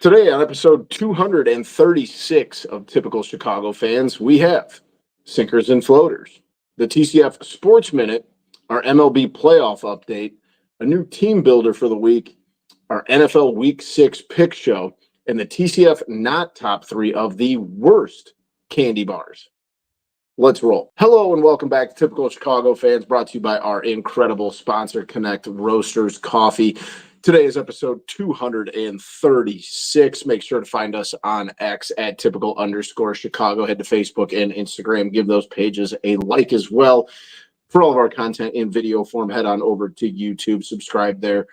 Today on episode 236 of Typical Chicago Fans, we have Sinkers and Floaters, the TCF Sports Minute, our MLB Playoff Update, a new team builder for the week, our NFL Week 6 Pick Show, and the TCF NOT Top 3 of the worst candy bars. Let's roll. Hello and welcome back to Typical Chicago Fans, brought to you by our incredible sponsor, Connect Roasters Coffee. Today is episode 236. Make sure to find us on X at typical_Chicago. Head to Facebook and Instagram. Give those pages a like as well. For all of our content in video form, head on over to YouTube. Subscribe there.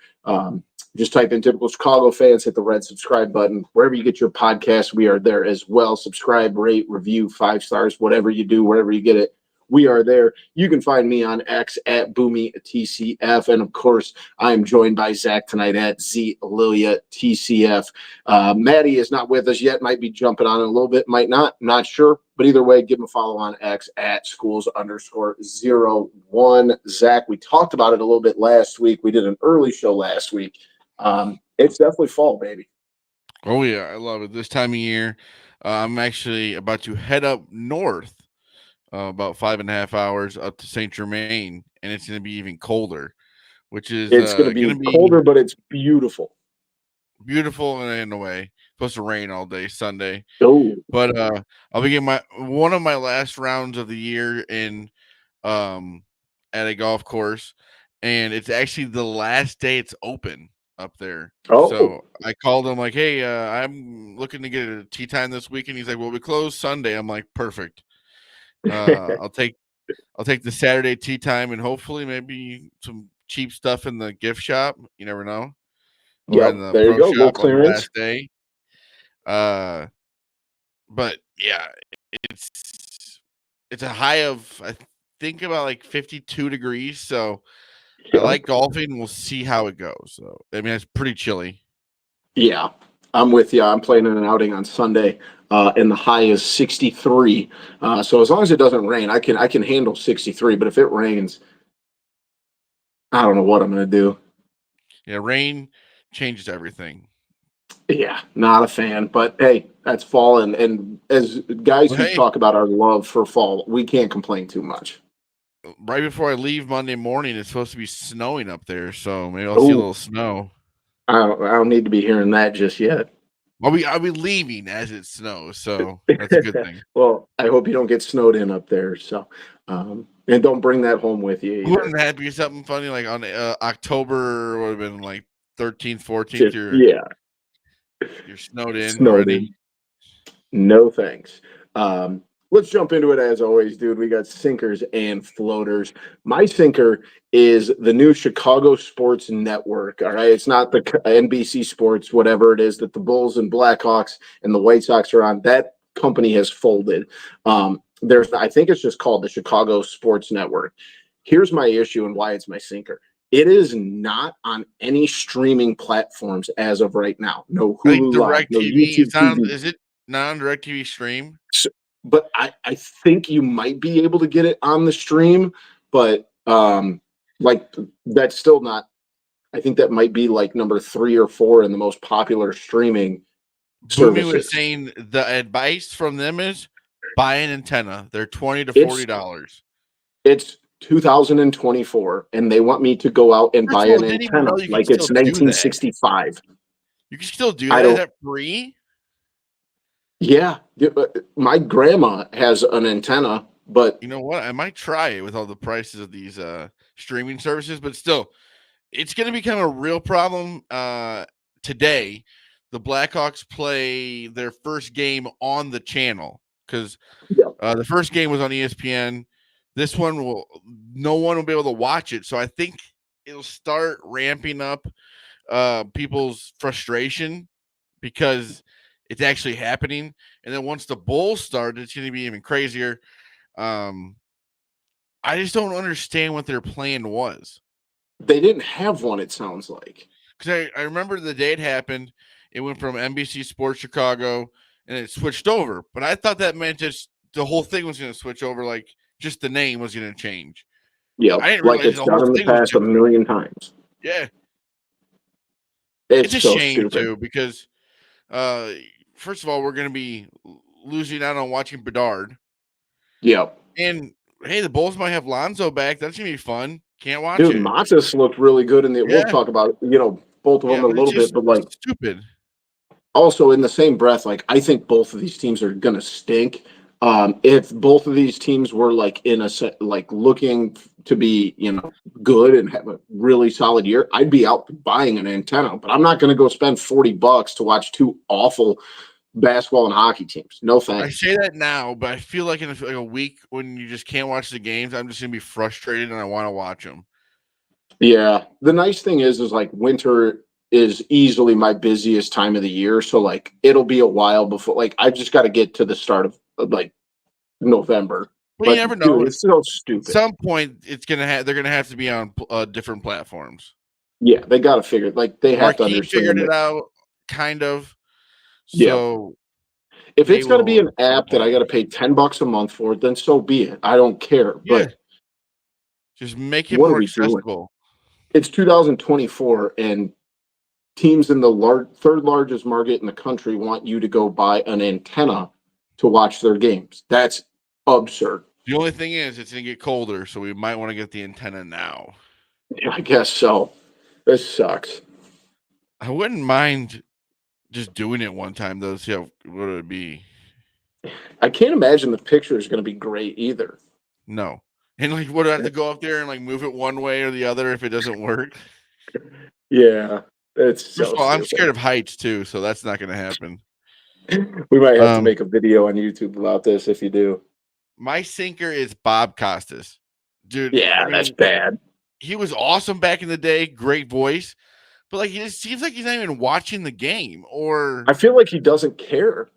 Just type in Typical Chicago Fans. Hit the red subscribe button. Wherever you get your podcast, we are there as well. Subscribe, rate, review, 5 stars, whatever you do, wherever you get it. We are there. You can find me on X at BoomyTCF. And, of course, I am joined by Zach tonight at ZLiliaTCF. Maddie is not with us yet. Might be jumping on in a little bit. Might not. Not sure. But either way, give him a follow on X at schools_01. Zach, we talked about it a little bit last week. We did an early show last week. It's definitely fall, baby. Oh, yeah. I love it. This time of year, I'm actually about to head up north. About 5.5 hours up to St. Germain, and it's going to be even colder, which is it's going to be colder, but it's beautiful. Beautiful in a way. Supposed to rain all day Sunday. Oh. But I'll be getting one of my last rounds of the year in at a golf course, and it's actually the last day it's open up there. Oh. So I called him like, hey, I'm looking to get a tee time this weekend. He's like, well, we close Sunday. I'm like, perfect. I'll take the Saturday tea time and hopefully maybe some cheap stuff in the gift shop. You never know. Yeah, there you go. Little clearance. On the last day. But yeah, it's a high of I think about like 52 degrees. So I like golfing. We'll see how it goes. So I mean, it's pretty chilly. Yeah, I'm with you. I'm playing in an outing on Sunday. And the high is 63. So as long as it doesn't rain, I can handle 63. But if it rains, I don't know what I'm going to do. Yeah, rain changes everything. Yeah, not a fan. But hey, that's fall, and as guys who talk about our love for fall, we can't complain too much. Right before I leave Monday morning, it's supposed to be snowing up there, so maybe I'll see a little snow. I don't need to be hearing that just yet. I'll be leaving as it snows, so that's a good thing. Well, I hope you don't get snowed in up there. So, and don't bring that home with you either. Wouldn't that be something funny? Like on October would have been like 13th, 14th. You're snowed in already. No thanks. Let's jump into it as always, dude. We got sinkers and floaters. My sinker is the new Chicago Sports Network. All right. It's not the NBC Sports, whatever it is that the Bulls and Blackhawks and the White Sox are on. That company has folded. I think it's just called the Chicago Sports Network. Here's my issue and why it's my sinker. It is not on any streaming platforms as of right now. No Hulu Live, no YouTube TV. Is it not on DirecTV Stream? But I think you might be able to get it on the stream, but like that's still not. I think that might be like number 3 or 4 in the most popular streaming services. Boomy was saying the advice from them is buy an antenna. They're $20 to $40. It's 2024, and they want me to go out and buy an antenna like it's 1965. You can still do that. Is that free? Yeah, my grandma has an antenna, but you know what? I might try it with all the prices of these streaming services, but still, it's going to become a real problem. Today, the Blackhawks play their first game on the channel because the first game was on ESPN. This one no one will be able to watch it, so I think it'll start ramping up people's frustration because it's actually happening. And then once the Bulls start, it's going to be even crazier. I just don't understand what their plan was. They didn't have one, it sounds like. Because I remember the day it happened, it went from NBC Sports Chicago, and it switched over. But I thought that meant just the whole thing was going to switch over, like just the name was going to change. Yeah, like it's done in the past a million times. Yeah. It's a so shame, stupid. too, because First of all, we're going to be losing out on watching Bedard. Yeah. And hey, the Bulls might have Lonzo back. That's gonna be fun. Can't watch Dude, it. Matas looked really good in the. We'll Yeah, talk about both of yeah, them a but it's little bit, just but like stupid. also in the same breath, like I think both of these teams are gonna stink. If both of these teams were like in a set, like looking to be good and have a really solid year, I'd be out buying an antenna. But I'm not gonna go spend $40 to watch two awful basketball and hockey teams. No I thanks. say that now, but I feel like in a week when you just can't watch the games, I'm just gonna be frustrated and I want to watch them. Yeah. The nice thing is like winter is easily my busiest time of the year. So like it'll be a while before like I just got to get to the start of like November. But you never But dude, know. it's so At stupid. some point, they're gonna have to be on different platforms. Yeah, they got to figure like they have to Marquee figured understand it that. out, kind of. Yeah. So If they it's got to be will an app that I got to pay $10 a month for, then so be it. I don't care. yeah, But just make it what are more we doing? accessible. It's 2024 and teams in the third largest market in the country want you to go buy an antenna to watch their games. That's absurd. The only thing is, it's gonna get colder, so we might want to get the antenna now. I guess so. This sucks. I wouldn't mind just doing it one time though. See how what it would be. I can't imagine the picture is going to be great either. No, and like, would I have to go up there and like move it one way or the other if it doesn't work? Yeah, it's First so of all, I'm stupid. scared of heights too, so that's not gonna happen. We might have to Um, make a video on YouTube about this if you do. my sinker is Bob Costas, dude. I Yeah, that's mean, bad. he was awesome back in the day, great voice, but like, he just seems like he's not even watching the game, or I feel like he doesn't care.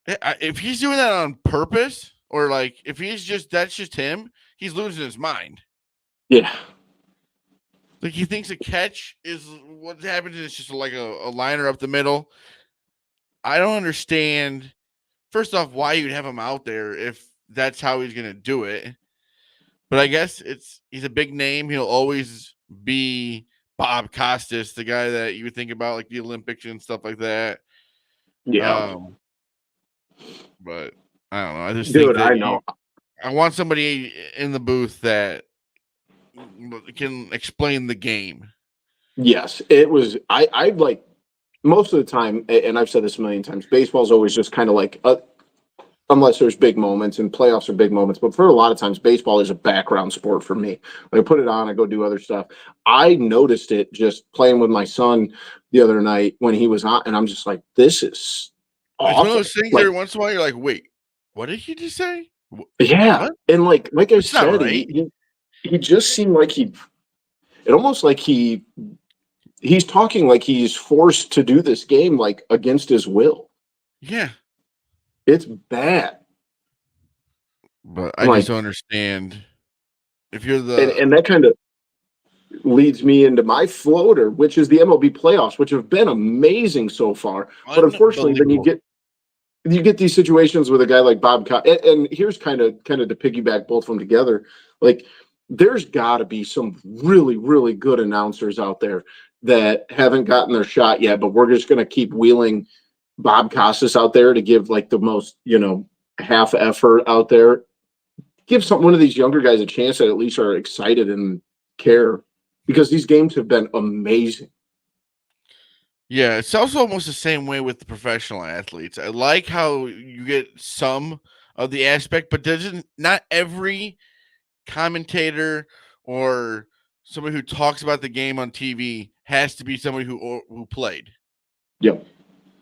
if he's doing that on purpose, or like if he's just that's just him, he's losing his mind. Yeah. Like he thinks a catch is what happens. It's just like a liner up the middle. I don't understand. First off, why you'd have him out there if that's how he's gonna do it. But I guess he's a big name. He'll always be Bob Costas, the guy that you would think about like the Olympics and stuff like that. Yeah. Um, but I don't know. I just think Dude, that I know. I want somebody in the booth that can explain the game. Yes, it was. I like most of the time, and I've said this a million times, baseball's always just kind of like, unless there's big moments and playoffs are big moments. But for a lot of times, baseball is a background sport for me. Like, I put it on, I go do other stuff. I noticed it just playing with my son the other night when he was on, and I'm just like, this is It's one of awful. those things Like, every once in a while you're like, wait, what did he just say? yeah, What? and like I It's not said, right. he just seemed like it almost like he's talking like he's forced to do this game like against his will. Yeah. It's bad. But I'm I just like, don't understand. If you're and the and that kind of leads me into my floater, which is the MLB playoffs, which have been amazing so far. But unfortunately, then unbelievable. you get these situations with a guy like and here's kind of to piggyback both of them together. Like, there's got to be some really really good announcers out there that haven't gotten their shot yet, but we're just going to keep wheeling Bob Costas out there to give like the most half effort out there. Give one of these younger guys a chance that at least are excited and care, because these games have been amazing. Yeah, it's also almost the same way with the professional athletes. I like how you get some of the aspect, but doesn't not every commentator or somebody who talks about the game on TV has to be somebody who played. Yep.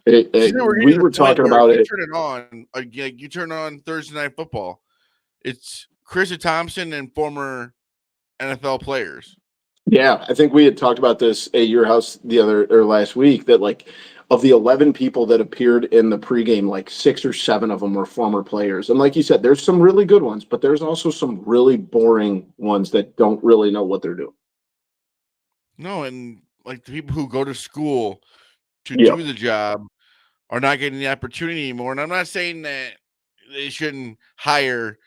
We're getting We to the were point talking where about you it. turn it on, like you turn on Thursday Night Football. It's Chris Thompson and former NFL players. Yeah, I think we had talked about this at your house the other or last week, that like of the 11 people that appeared in the pregame, like 6 or 7 of them were former players. And like you said, there's some really good ones, but there's also some really boring ones that don't really know what they're doing. No, and like the people who go to school to Yeah. do the job are not getting the opportunity anymore. And I'm not saying that they shouldn't hire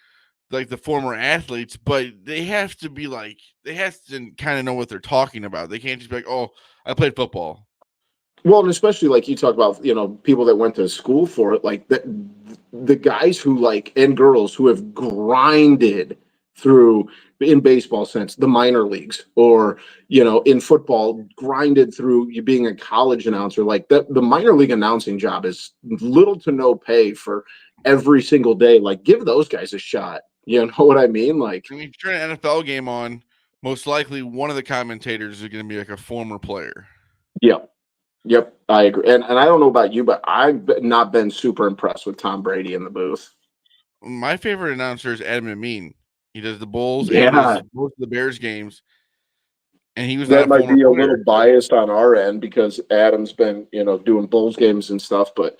like the former athletes, but they have to be like they have to kind of know what they're talking about. They can't just be like, "Oh, I played football." Well, and especially like you talk about, people that went to school for it, like the guys who like and girls who have grinded through in baseball sense the minor leagues or in football grinded through you being a college announcer like that the minor league announcing job is little to no pay for every single day like give those guys a shot, you know what I mean, like I mean, if you turn an NFL game on, most likely one of the commentators is going to be like a former player. yeah. Yep, I agree. And I don't know about you, but I've not been super impressed with Tom Brady in the booth. My favorite announcer is Adam Amin. He does the Bulls and he Yeah, does most of the Bears games, and he was not that a might former be a player. little biased on our end because Adam's been, doing Bulls games and stuff, but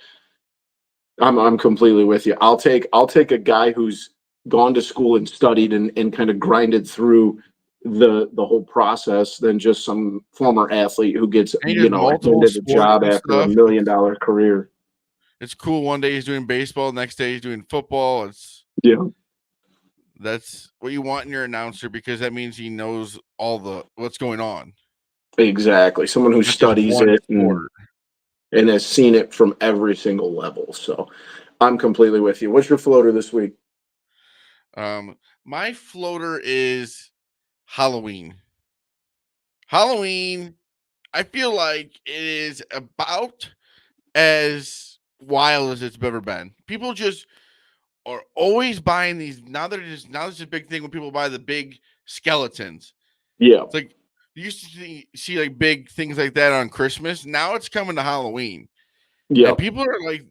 I'm completely with you. I'll take a guy who's gone to school and studied and kind of grinded through the whole process than just some former athlete who gets, And he does multiple handed a sports job and after a stuff. $1 million career. It's cool. One day he's doing baseball, next day he's doing football. Yeah. That's what you want in your announcer because that means he knows all what's going on. Exactly. Someone who Not just studies one it sport. and has seen it from every single level. So I'm completely with you. What's your floater this week? My floater is Halloween. Halloween, I feel like it is about as wild as it's ever been. People just are always buying these. Now there's a big thing when people buy the big skeletons. Yeah. It's like you used to see like big things like that on Christmas. Now it's coming to Halloween. Yeah. And people are like,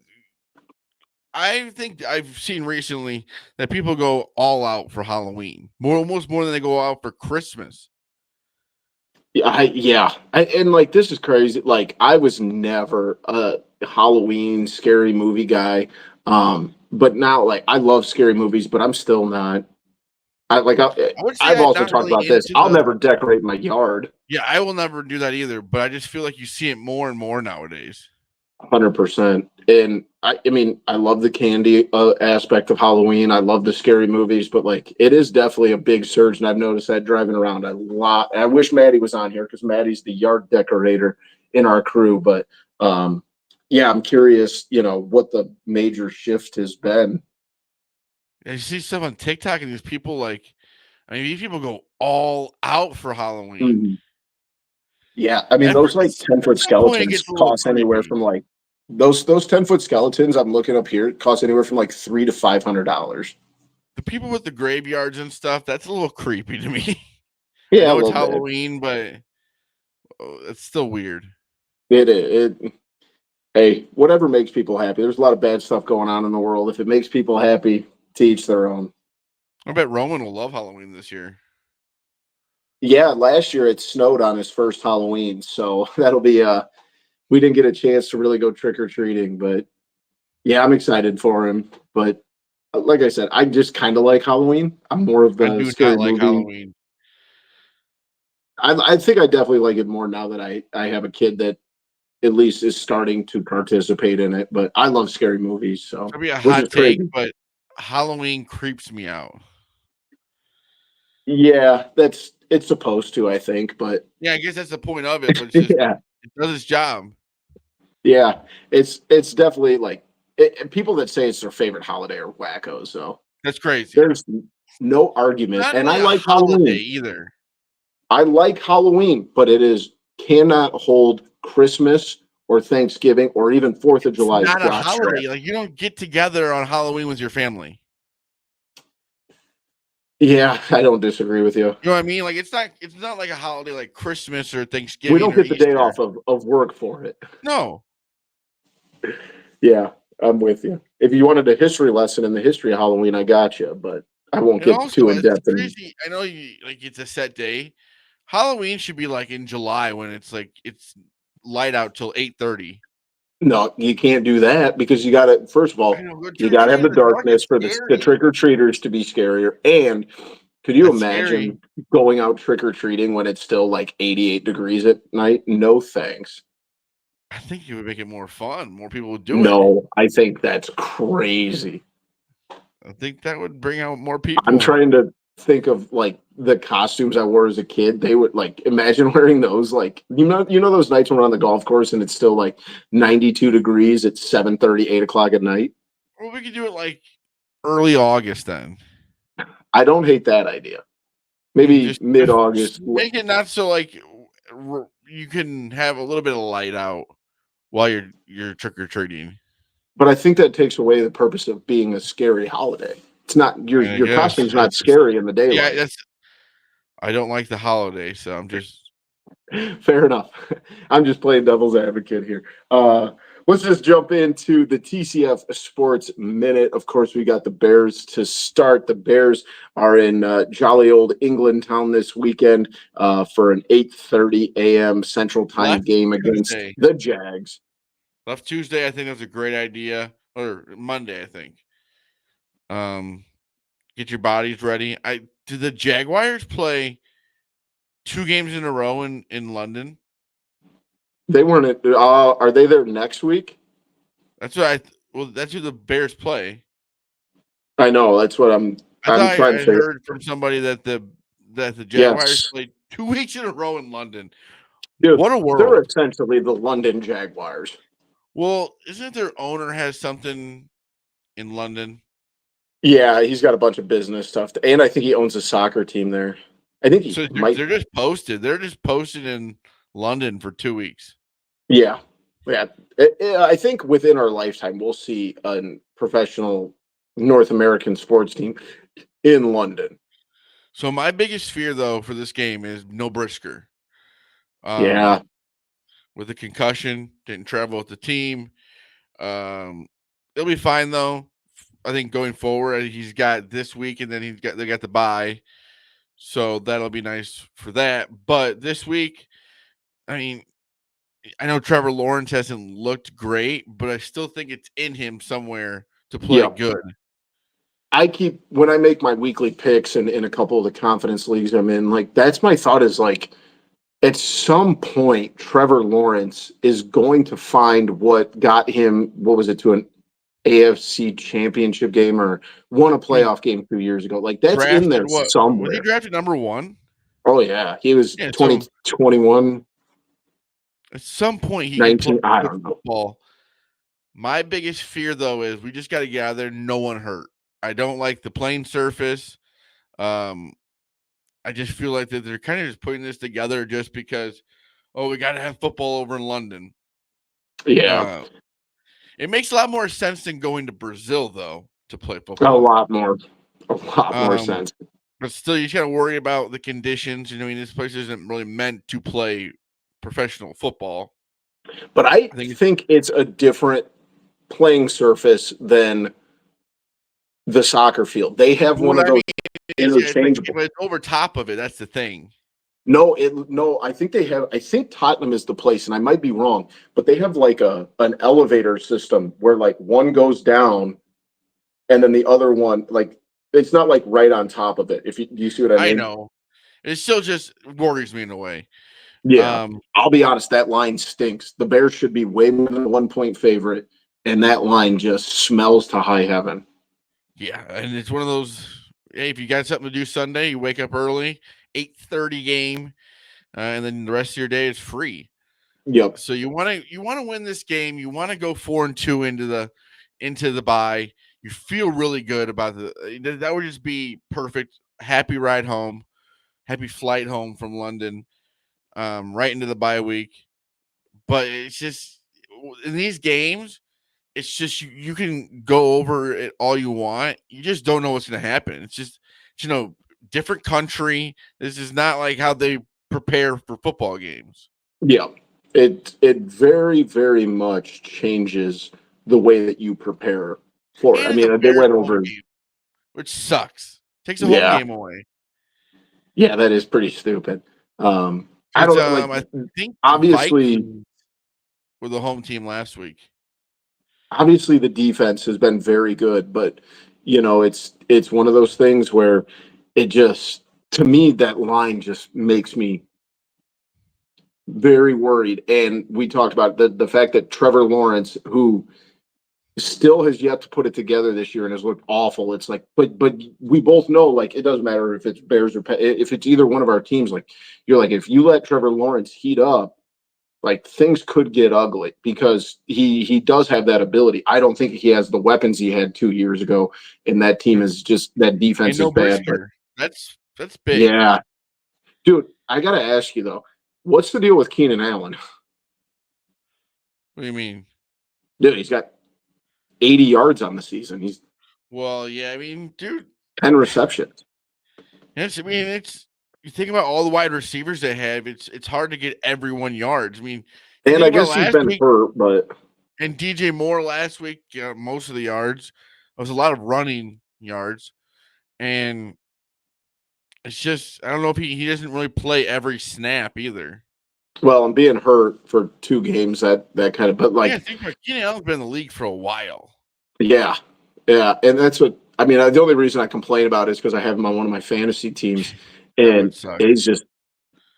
I think I've seen recently that people go all out for Halloween, almost more than they go out for Christmas. And like this is crazy. Like I was never a Halloween scary movie guy. But now like I love scary movies, but I'm still not. I would say I've I'm also not talked really about this. into I'll the. never decorate my yard. Yeah, I will never do that either. But I just feel like you see it more and more nowadays. 100%. And I mean, I love the candy aspect of Halloween. I love the scary movies, but like it is definitely a big surge. And I've noticed that driving around a lot. I wish Maddie was on here because Maddie's the yard decorator in our crew. But yeah, I'm curious, what the major shift has been. And you see stuff on TikTok, and these people like, I mean, these people go all out for Halloween. Mhm. Yeah, I mean At those like at 10-foot some point, it skeletons gets a little cost anywhere creepy. from like those 10-foot skeletons I'm looking up here cost anywhere from like $300 to $500. The people with the graveyards and stuff, that's a little creepy to me. I Yeah, a know it's little bit. Halloween, but it's still weird. It hey, whatever makes people happy. There's a lot of bad stuff going on in the world. If it makes people happy, to each their own. I bet Roman will love Halloween this year. Yeah, last year it snowed on his first Halloween, so that'll be we didn't get a chance to really go trick or treating, but yeah, I'm excited for him. But like I said, I just kind of like Halloween. I'm more of I the do not scary like movie. Halloween. I think I definitely like it more now that I have a kid that at least is starting to participate in it. But I love scary movies, so It'll be a which is hot take, crazy. but Halloween creeps me out. Yeah, it's supposed to, I think, but Yeah, I guess that's the point of it, but it's just yeah, it does its job. yeah, it's definitely like people that say it's their favorite holiday are wackos. So That's crazy. there's no argument, Not and I really a like holiday Halloween. either. I like Halloween, but it is cannot hold Christmas or Thanksgiving or even Fourth of It's July's not a jockstrap. holiday. Like you don't get together on Halloween with your family. Yeah, I don't disagree with you. You know what I mean? Like it's not like a holiday like Christmas or We Thanksgiving don't or get the day Easter. off of work for it. No. Yeah, I'm with you. If you wanted a history lesson in the history of Halloween, I got you, but I won't And get also, too in it's depth. And crazy. I know you like it's a set day. Halloween should be like in July when it's light out till 8:30. no, you can't do that because you got to. First of I all, know, go you trick or got to have treating the in the dark. darkness It's for the scary. trick or treaters to be scarier. And could you That's scary. imagine going out trick or treating when it's still like 88 degrees at night? No thanks. I think it would make it more fun. More people would do it. No, I think that's crazy. I think that would bring out more I'm people. trying to think of like the costumes I wore as a kid. They would like imagine wearing those. Like you know those nights when we're on the golf course and it's still like 92 degrees at 7:30, 8 o'clock at night. Well, we could do it like early August then. I don't hate that idea. You Maybe just mid-August. make it not so like you can have a little bit of light out while you're trick or treating. But I think that takes away the purpose of being a scary holiday. It's not I your guess costume's not scary in the yeah, daylight. I don't like the holiday, so I'm just Fair enough. I'm just playing devil's advocate here. Let's just jump into the TCF Sports Minute. Of course, we got the Bears to start. The Bears are in jolly old England town this weekend for an 8:30 a.m. Central Time left game against Tuesday. the Jags. Left Tuesday, I think that's a great idea. Or Monday, I think. Get your bodies ready. Do the Jaguars play 2 games in a row in London? They weren't. Are they there next week? That's what that's who the Bears play. I know. That's what I'm I trying to figure. heard from somebody that the Jaguars Yes, played 2 weeks in a row in London. dude. What a They're world. essentially the London Jaguars. Well, isn't their owner has something in London? Yeah, he's got a bunch of business stuff, and I think he owns a soccer team there. I think he So might. they're just posted. They're just posted in London for 2 weeks. Yeah, yeah. I think within our lifetime, we'll see a professional North American sports team in London. So my biggest fear though for this game is no Brisker. Yeah, With a concussion, didn't travel with the team. It'll be fine though. I think going forward, he's got this week, and then they got the bye, so that'll be nice for that. But this week, I mean, I know Trevor Lawrence hasn't looked great, but I still think it's in him somewhere to play yeah. good. I keep when I make my weekly picks and in a couple of the confidence leagues I'm in, like that's my thought is like at some point Trevor Lawrence is going to find what got him what was it to an AFC championship game or won a He playoff game 2 years ago. Like that's in drafted there what? Was he somewhere. drafted number 1? Oh yeah. He was Yeah. 20, So 21, at some point he can play 19. I good don't know. football. My biggest fear though is we just got to get out of there, no one hurt. I don't like the playing surface. I just feel like that they're kind of just putting this together just because, we got to have football over in London. Yeah. It makes a lot more sense than going to Brazil though to play A football. lot more sense. But still, you got to worry about the conditions. I mean, this place isn't really meant to play professional football. But I think it's a different playing surface than the soccer field. They have one of those interchangeable. But it's over top of it. That's the thing. No, I think they have. I think Tottenham is the place, and I might be wrong, but they have like an elevator system where like one goes down, and then the other one like it's not like right on top of it. If you do you see what I mean? I know. It still just worries me in a way. Yeah, I'll be honest. That line stinks. The Bears should be way more than a 1 point favorite, and that line just smells to high heaven. Yeah, and it's one of those. Hey, if you got something to do Sunday, you wake up early, 8:30 game, and then the rest of your day is free. Yep. So you want to win this game. You want to go 4-2 into the bye. You feel really good about that would just be perfect. Happy ride home, happy flight home from London, right into the bye week. But it's just in these games, it's just you can go over it all you want. You just don't know what's going to happen. It's just different country. This is not like how they prepare for football games. Yeah. It very, very much changes the way that you prepare for it. And I it's a mean, they Bears went home over. game, which sucks. Takes a home Yeah, game away. yeah, that is pretty stupid. I Because don't like. I think the Obviously, Vikings were the home team last week. obviously, the defense has been very good, but it's one of those things where it just to me that line just makes me very worried. And we talked about the fact that Trevor Lawrence, who still has yet to put it together this year and has looked awful. It's like, but we both know, like, it doesn't matter if it's Bears or if it's either one of our teams. Like, you're like, if you let Trevor Lawrence heat up, like, things could get ugly because he does have that ability. I don't think he has the weapons he had 2 years ago, and that team is just that defense And is no bad. But Brisker. That's big. yeah, dude, I gotta ask you though, what's the deal with Keenan Allen? What do you mean? Dude, he's got 80 yards on the season. He's Well, yeah, I mean, dude, 10 receptions. it's you think about all the wide receivers they have, it's hard to get everyone yards. I mean, you And think I about guess he's last been week hurt, but and DJ Moore last week, most of the yards. It was a lot of running yards. And it's just I don't know if he doesn't really play every snap either. well, I'm being hurt for 2 games, that kind of, but Yeah, like, think about Keenan Allen's been in the league for a while. yeah, yeah. And that's what I mean. The only reason I complain about it is because I have him on one of my fantasy teams, That would and suck. it's just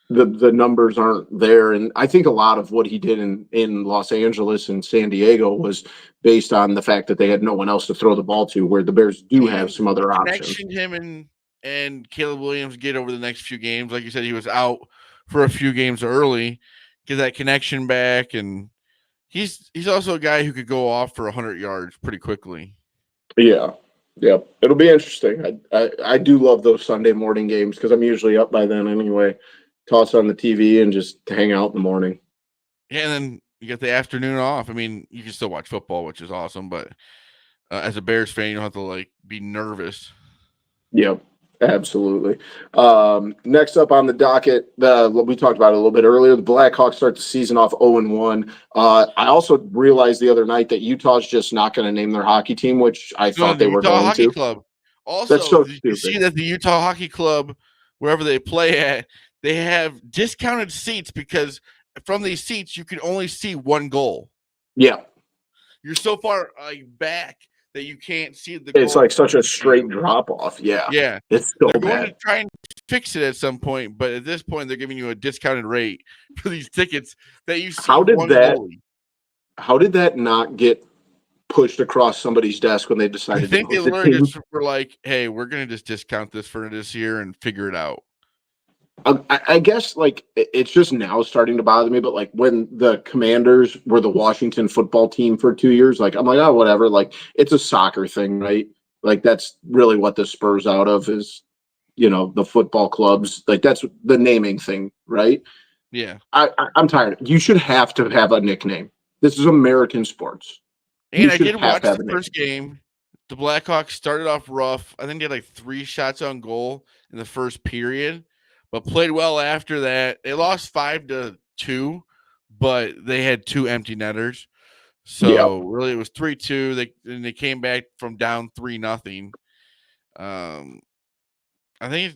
the numbers aren't there. And I think a lot of what he did in Los Angeles and San Diego was based on the fact that they had no one else to throw the ball to, where the Bears do have And some the other options. connection him and Caleb Williams get over the next few games. Like you said, he was out for a few games early. Get that connection back, and he's also a guy who could go off for 100 yards pretty quickly. Yeah. Yeah. It'll be interesting. I do love those Sunday morning games because I'm usually up by then anyway. Toss on the TV and just hang out in the morning. Yeah, and then you get the afternoon off. I mean, you can still watch football, which is awesome, but as a Bears fan, you don't have to like be nervous. Yep. Absolutely. Next up on the docket, we talked about it a little bit earlier. The Blackhawks start the season off 0-1. I also realized the other night that Utah's just not going to name their hockey team, which I No, thought the they were Utah going Hockey to. Club. That's Also, so did you see stupid. that the Utah Hockey Club, wherever they play at, they have discounted seats because from these seats you can only see one goal. Yeah. You're so far back that you can't see the It's goal like such from a the straight stadium. drop off. Yeah. Yeah, It's so they're going to bad. try and fix it at some point, but at this point they're giving you a discounted rate for these tickets that you see How did one that goalie. how did that not get pushed across somebody's desk when they I decided to think go they with the literally team? just were like, "Hey, we're gonna just discount this for this year and figure it out." I guess like it's just now starting to bother me, but like when the Commanders were the Washington football team for 2 years, like I'm like, oh, whatever. Like it's a soccer thing, right? Like that's really what this spurs out of is, the football clubs. Like that's the naming thing, right? Yeah. I'm tired. You should have to have a nickname. This is American sports. You And I should did have to watch have the a first nickname. game. The Blackhawks started off rough. I think they had like 3 shots on goal in the first period, but played well after that. They lost 5-2, but they had 2 empty netters. Yep. So really it was 3-2. They came back from down 3-0. I think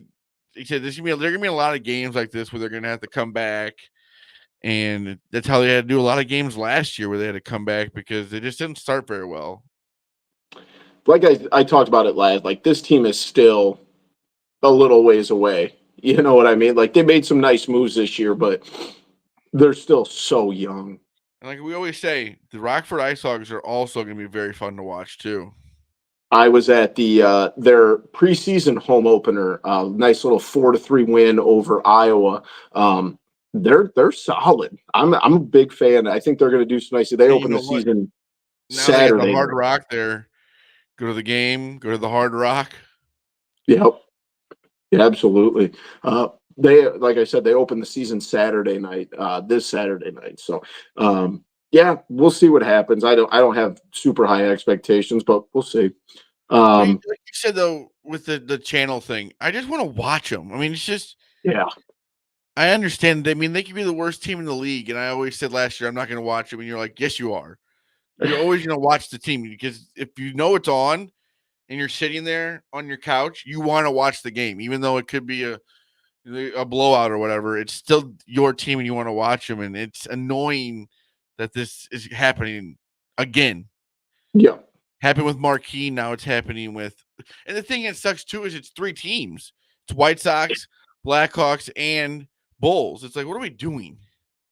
he said there gonna be a lot of games like this where they're gonna have to come back. And that's how they had to do a lot of games last year where they had to come back because they just didn't start very well. Like I talked about it last, like this team is still a little ways away. You know what I mean? Like they made some nice moves this year, but they're still so young. And like we always say, the Rockford Ice Hogs are also going to be very fun to watch too. I was at their preseason home opener, nice little 4-3 win over Iowa. They're solid. I'm a big fan. I think they're going to do some nice. They And you open the know what? season Now they got the Saturday Hard night. Rock there. Go to the game. Go to the Hard Rock. Yep. Yeah, absolutely. They, like I said, they open the season Saturday night, this Saturday night. So, yeah, we'll see what happens. I don't have super high expectations, but we'll see. But like Um, you said though, with the channel thing, I just want to watch them. I mean, it's just yeah, I understand. I mean, they could be the worst team in the league, and I always said last year I'm not going to watch them. And you're like, yes, you are. You're always going to watch the team because if you know it's on and you're sitting there on your couch, you want to watch the game, even though it could be a blowout or whatever. It's still your team, and you want to watch them. And it's annoying that this is happening again. yeah, Happened with Marquee, now it's happening with. And the thing that sucks too is it's 3 teams. It's White Sox, Blackhawks, and Bulls. It's like, what are we doing?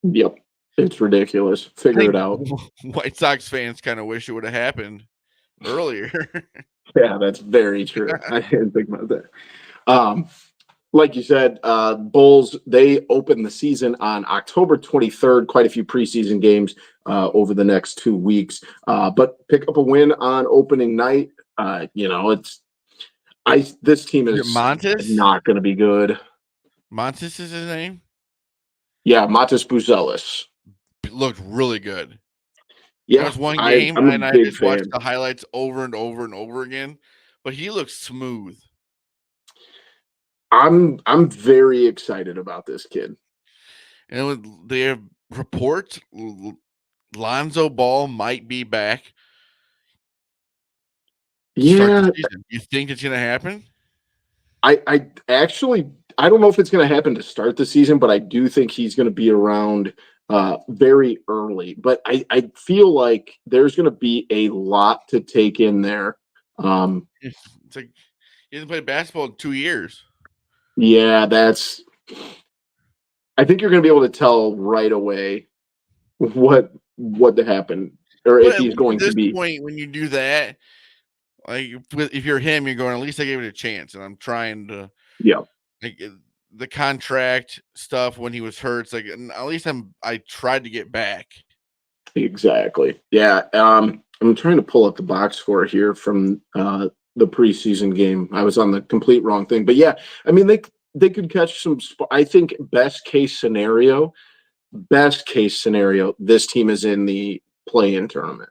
yep. It's ridiculous. I Figure it think out. White Sox fans kind of wish it would have happened earlier. Yeah, that's very true. I didn't think about that. Like you said, Bulls, they open the season on October 23rd. Quite a few preseason games over the next 2 weeks. But pick up a win on opening night. This team Is it is Montes? not going to be good. Montes is his name. Yeah, Matas Buzelis. Looked really good. That Yeah, was one game, I'm a and I big just watched fan. the highlights over and over and over again. But he looks smooth. I'm very excited about this kid. And they have reports Lonzo Ball might be back to start the Yeah, season. You think it's going to happen? I actually I don't know if it's going to happen to start the season, but I do think he's going to be around very early. But I feel like there's going to be a lot to take in there. It's like he hasn't played basketball in 2 years. Yeah, I think you're going to be able to tell right away what to happen or But if at he's least at going to this be. point, when you do that, like if you're him, you're going, at least I gave it a chance, and I'm trying to Yeah, like the contract stuff when he was hurt. It's like at least I tried to get back. exactly. Yeah, I'm trying to pull up the box score here from the preseason game. I was on the complete wrong thing, but yeah, I mean they could catch some. I think best case scenario, this team is in the play-in tournament.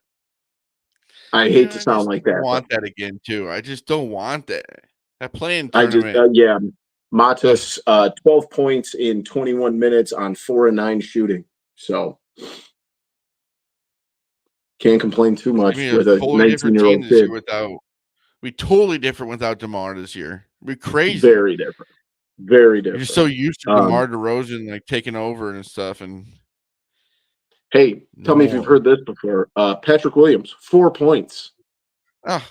I hate to I sound just like don't that, but want that again, too. I just don't want that. That playing I just tournament. yeah, Ugh, Matas 12 points in 21 minutes on 4 and 9 shooting. So can't complain too it's much gonna be with a a totally different team 19-year-old this year kid. without. Be totally different without DeMar this year. It'd be crazy. Very different. Very You're just so different. used to DeMar DeRozan like taking over and stuff, and Hey, tell no me if you've more. heard this before. Patrick Williams, 4 points. Oh,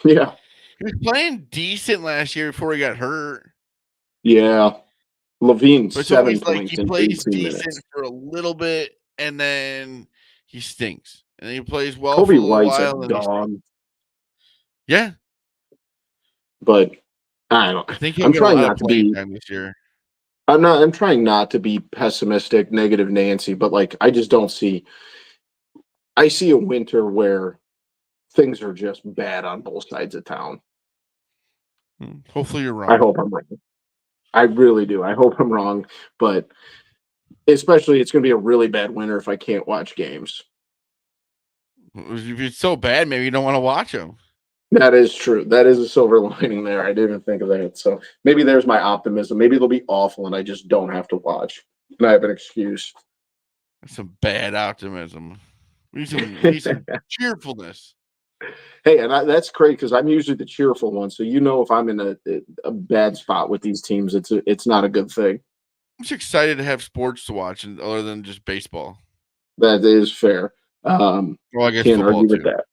Yeah. he was playing decent last year before he got hurt. Yeah. Levine, But it's 7 always like points he in plays 18 decent minutes. for a little bit and then he stinks. And then he plays well for Kobe a little White's a while and he stinks. dog, Yeah. but I don't. I think he'll I'm get a trying lot of not to playing be. time this year. I'm trying not to be pessimistic, negative Nancy, but like I just don't see. I see a winter where things are just bad on both sides of town. Hopefully you're I wrong. hope I'm wrong. I really do. I hope I'm wrong, but especially it's going to be a really bad winter if I can't watch games. If it's so bad, maybe you don't want to watch them. That is true. That is a silver lining there. I didn't think of that. So maybe there's my optimism. Maybe it'll be awful and I just don't have to watch. And I have an excuse. That's some bad optimism. We need some cheerfulness. Hey, and that's great because I'm usually the cheerful one. So you know if I'm in a bad spot with these teams, it's not a good thing. I'm just excited to have sports to watch and other than just baseball. That is fair. Well, I guess Can't football argue with too. that.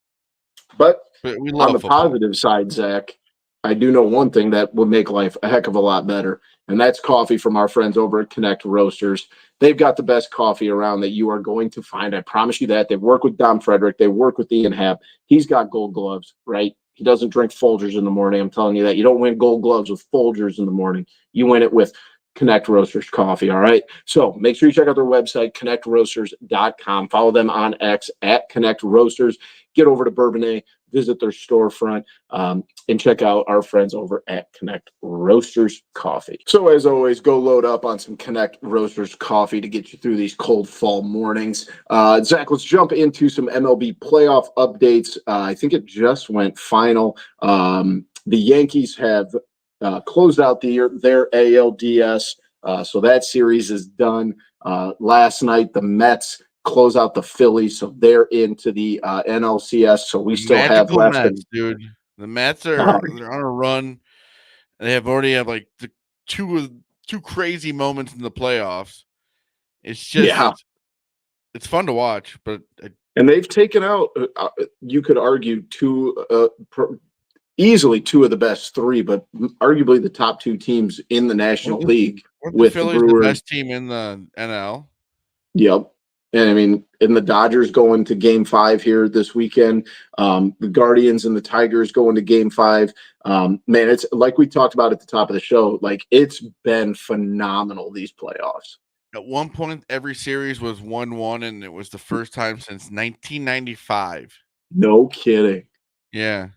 But But we on the love football. positive side, Zach, I do know one thing that would make life a heck of a lot better, and that's coffee from our friends over at Connect Roasters. They've got the best coffee around that you are going to find. I promise you that. They work with Dom Frederick. They work with Ian Happ. He's got gold gloves, right? He doesn't drink Folgers in the morning. I'm telling you that. You don't win gold gloves with Folgers in the morning. You win it with Connect Roasters coffee. All right. So make sure you check out their website, connectroasters.com. Follow them on X at Connect Roasters. Get over to Bourbonnais, visit their storefront, and check out our friends over at Connect Roasters Coffee. So as always, go load up on some Connect Roasters Coffee to get you through these cold fall mornings. Zach, let's jump into some MLB playoff updates. I think it just went final. The Yankees have closed out their ALDS, so that series is done. Last night, the Mets close out the Phillies, so they're into the NLCS. So we still have Magical left. Mets, dude. The Mets they're on a run. They have already had like the two crazy moments in the playoffs. It's Yeah, just it's fun to watch, but and they've taken out. You could argue easily two of the best three, but arguably the top two teams in the National League weren't the with the Phillies the Brewers. best team in the NL? Yep. And I mean, and the Dodgers going to game 5 here this weekend. The Guardians and the Tigers going to game 5. Man, it's like we talked about at the top of the show, like it's been phenomenal, these playoffs. At one point, every series was 1-1, and it was the first time since 1995. No kidding. Yeah.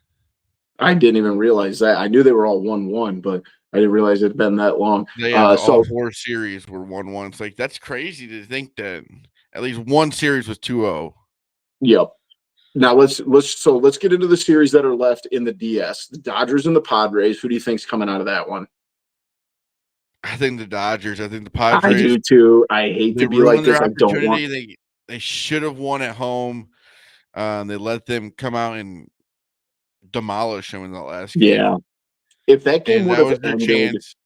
I didn't even realize that. I knew they were all 1-1, but I didn't realize it had been that long. Yeah, all So 4 series were 1-1. It's like, that's crazy to think that at least one series was 2-0. yep. Now let's get into the series that are left in the DS. The Dodgers and the Padres. Who do you think's coming out of that one? I think the Dodgers. I think the I Padres. do too. I hate They to be like ruined this. their I don't want. opportunity. They should have won at home. They let them come out and demolish them in the last game. Yeah. If that game And would that have was their ended, chance.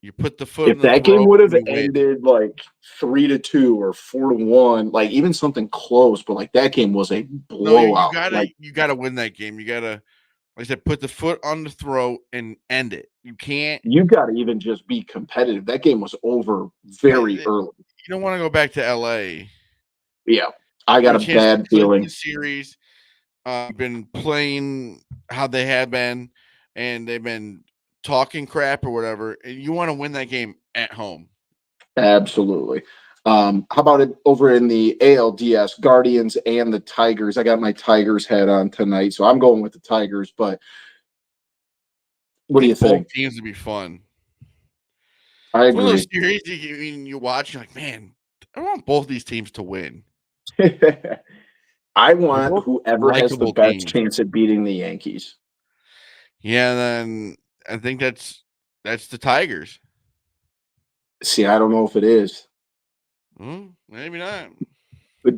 You put the foot in if the that game throat would have and you win. ended like 3-2 or 4-1, like even something close, but like that game was a No, you blowout. you gotta win that game. You gotta, like I said, put the foot on the throat and end it. You can't. You got to even just be competitive. That game was over very early. You don't want to go back to LA. Yeah, I got a chance to bad flip feeling. the series. Been playing how they have been, and they've been talking crap or whatever. And you want to win that game at home. Absolutely. How about it over in the ALDS, Guardians and the Tigers? I got my Tigers hat on tonight, so I'm going with the Tigers. But what do you think? Both teams would be fun. I It's one of those agree. series you watch, you're like, man, I want both these teams to win. I They're want both whoever has the likable best teams. chance at beating the Yankees. Yeah, then I think that's the Tigers. See, I don't know if it is. Maybe not. The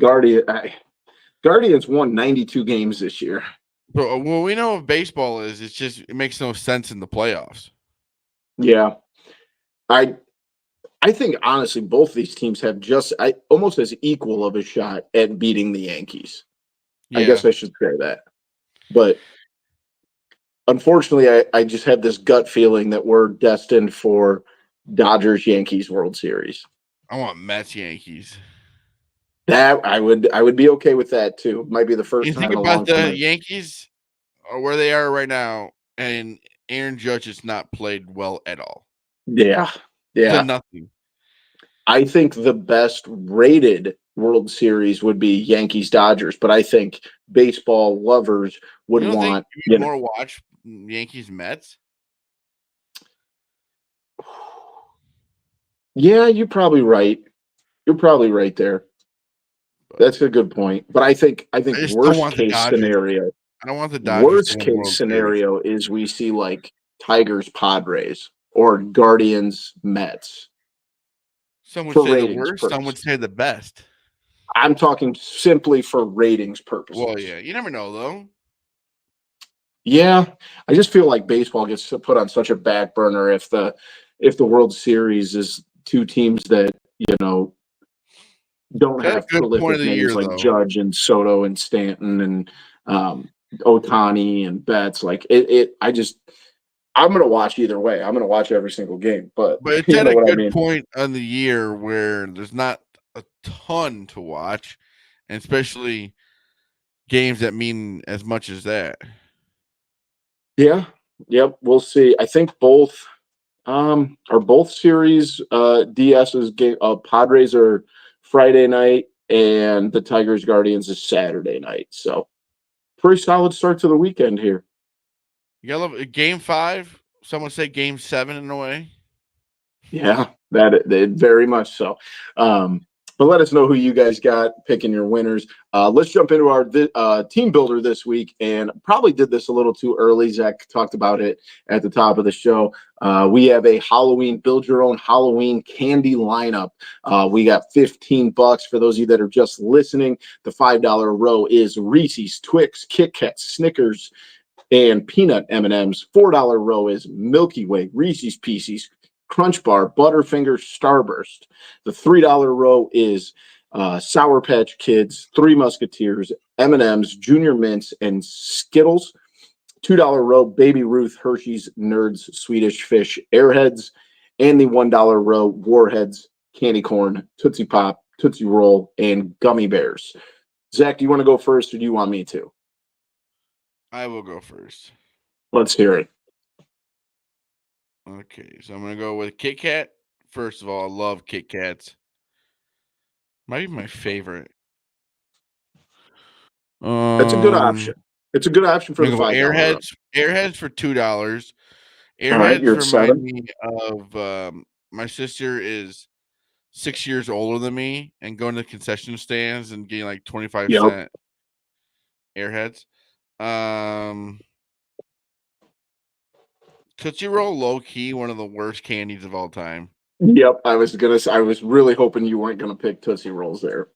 Guardians won 92 games this year. But what we know of baseball is it makes no sense in the playoffs. Yeah. I think honestly both these teams have almost as equal of a shot at beating the Yankees. Yeah. I guess I should say that. But unfortunately, I just have this gut feeling that we're destined for Dodgers-Yankees World Series. I want Mets Yankees. That I would be okay with that too. Might be the first You time think in a about long the time. Yankees or where they are right now, and Aaron Judge has not played well at all. Yeah. Done nothing. I think the best rated World Series would be Yankees Dodgers, but I think baseball lovers would want more watch Yankees Mets. Yeah, you're probably right. You're probably right there. That's a good point. But I think worst case scenario. I don't want the Dodgers. Worst case scenario is we see like Tigers Padres or Guardians Mets. Some would say the worst, some would say the best. I'm talking simply for ratings purposes. Well, yeah, you never know though. Yeah, I just feel like baseball gets put on such a back burner if the World Series is two teams that, don't have prolific names like Judge and Soto and Stanton and Ohtani and Betts. Like I'm going to watch either way. I'm going to watch every single game. But it's at a good point on the year where there's not a ton to watch, and especially games that mean as much as that. Yeah. Yep. We'll see. I think both series DS's game. Padres are Friday night and the Tigers Guardians is Saturday night. So pretty solid start to the weekend here. You gotta love game 5. Someone say game 7 in a way. Yeah, that very much so. But let us know who you guys got picking your winners. Let's jump into our team builder this week, and probably did this a little too early. Zach talked about it at the top of the show. We have a build your own Halloween candy lineup. We got $15 for those of you that are just listening. The $5 row is Reese's, Twix, Kit Kats, Snickers, and peanut M&Ms. $4 row is Milky Way, Reese's Pieces, Crunch Bar, Butterfinger, Starburst. The $3 row is Sour Patch Kids, Three Musketeers, M&Ms, Junior Mints, and Skittles. $2 row, Baby Ruth, Hershey's, Nerds, Swedish Fish, Airheads. And the $1 row, Warheads, Candy Corn, Tootsie Pop, Tootsie Roll, and gummy bears. Zach, do you want to go first or do you want me to? I will go first. Let's hear it. Okay, so I'm gonna go with Kit Kat. First of all, I love Kit Kats. Might be my favorite. That's a good Um, option. It's a good option for I'm the gonna go $5 row. Airheads for $2. All right, Airheads you're at remind 7. me of my sister is 6 years older than me, and going to concession stands and getting like 25 Yep. cent Airheads. Tootsie Roll, low key, one of the worst candies of all time. Yep. I was really hoping you weren't gonna pick Tootsie Rolls there.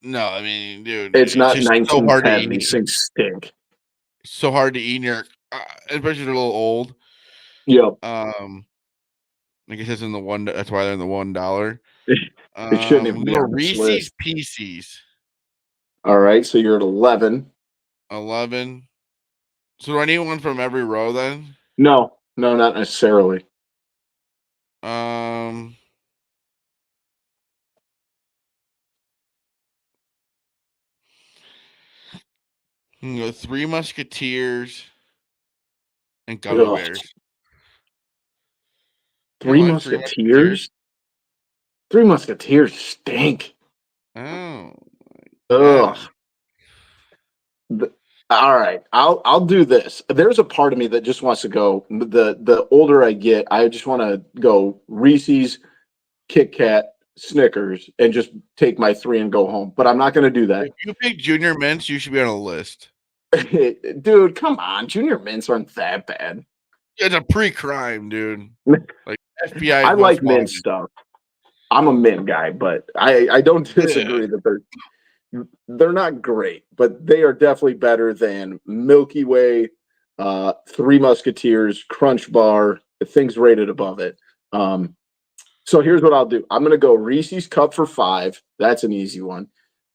No, I mean, dude, It's it's not just so hard to 1910. eat. These things stink. So hard to eat, and you're, especially if you're a little old. Yep. I guess that's in the one. That's why they're in the $1. It shouldn't even be Little on this Reese's list. Pieces, All right, so you're at 11. 11. So do I need one from every row then? No, not necessarily. Um, Three Musketeers and Gummy Ugh. Bears. You Three don't like Three Musketeers? Musketeers. Three Musketeers stink. Oh, Ugh. God. All right, I'll do this. There's a part of me that just wants to go. The older I get, I just want to go Reese's, Kit Kat, Snickers, and just take my 3 and go home. But I'm not going to do that. If you pick Junior Mints, you should be on a list. Dude, come on. Junior Mints aren't that bad. It's a pre-crime, dude. Like FBI I is most like mint wanted. stuff. I'm a mint guy, but I don't disagree that they're not great, but they are definitely better than Milky Way, Three Musketeers, Crunch Bar, the things rated above it. So here's what I'll do. I'm going to go Reese's Cup for 5. That's an easy one.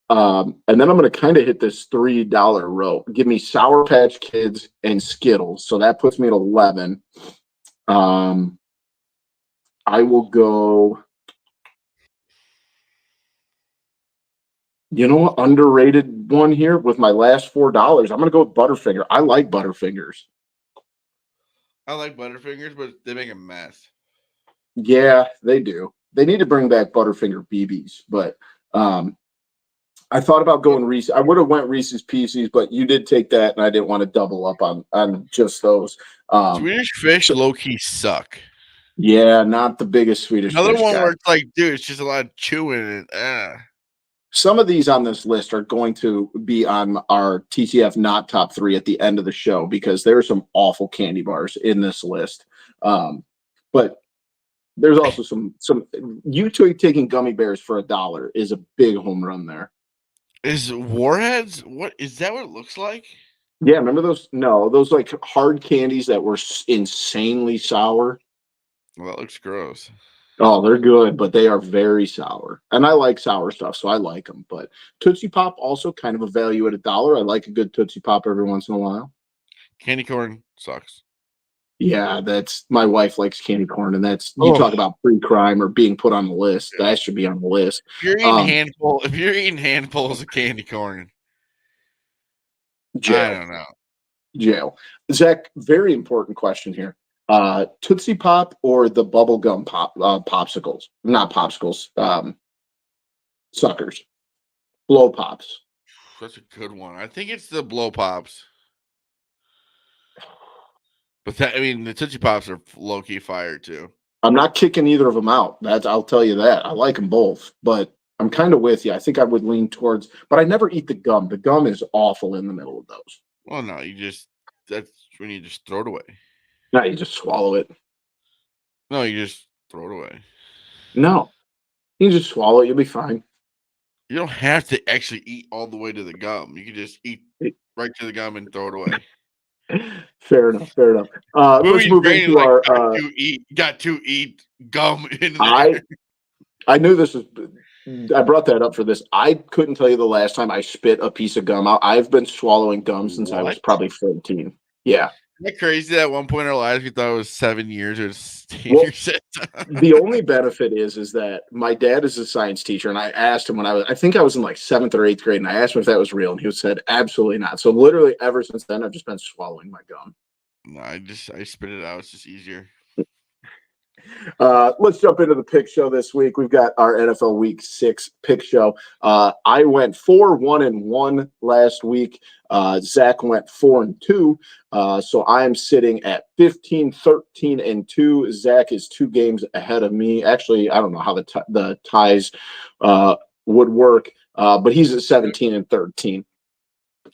And then I'm going to kind of hit this $3 row. Give me Sour Patch Kids and Skittles. So that puts me at 11. I will go. You know what? Underrated one here with my last $4. I'm going to go with Butterfinger. I like Butterfingers. I like Butterfingers, but they make a mess. Yeah, they do. They need to bring back Butterfinger BBs, but I thought about going Reese. I would have went Reese's Pieces, but you did take that, and I didn't want to double up on just those. Swedish Fish low key suck. Yeah, not the biggest Swedish Another Fish one guy. where it's like, dude, it's just a lot of chewing and Some of these on this list are going to be on our TCF NOT top 3 at the end of the show because there are some awful candy bars in this list. But there's also some you taking gummy bears for $1 is a big home run there. Is Warheads? What is that? What it looks like? Yeah, remember those? No, those like hard candies that were insanely sour. Well, that looks gross. Oh, they're good, but they are very sour. And I like sour stuff, so I like them. But Tootsie Pop also kind of a value at $1. I like a good Tootsie Pop every once in a while. Candy corn sucks. Yeah, that's my wife likes candy corn, and that's you talk about pre-crime or being put on the list. That should be on the list. If you're eating handfuls of candy corn, Jail. I don't know. Jail. Zach, very important question here. Tootsie Pop or the bubble gum popsicles? Not popsicles. Suckers. Blow pops. That's a good one. I think it's the blow pops. But the Tootsie Pops are low key fire too. I'm not kicking either of them out. I'll tell you that. I like them both, but I'm kind of with you. I think I would lean towards, but I never eat the gum. The gum is awful in the middle of those. Well, no, that's when you just throw it away. No, you just swallow it. No, you just throw it away. No, you just swallow it. You'll be fine. You don't have to actually eat all the way to the gum. You can just eat right to the gum and throw it away. Fair enough. Let's move into our. Got to eat gum in there. I knew this was. I brought that up for this. I couldn't tell you the last time I spit a piece of gum out. I've been swallowing gum since I was probably 14. Yeah. that crazy? At one point in our lives, we thought it was 7 years or Well, senior. the only benefit is that my dad is a science teacher, and I asked him when I think I was in like 7th or 8th grade, and I asked him if that was real, and he said absolutely not. So literally ever since then, I've just been swallowing my gum. No, I spit it out. It's just easier. Let's jump into the pick show this week. We've got our NFL Week 6 pick show. I went 4-1-1 last week. Zach went 4-2. So I am sitting at 15-13-2. Zach is 2 games ahead of me. Actually, I don't know how the ties would work, but he's at 17-13.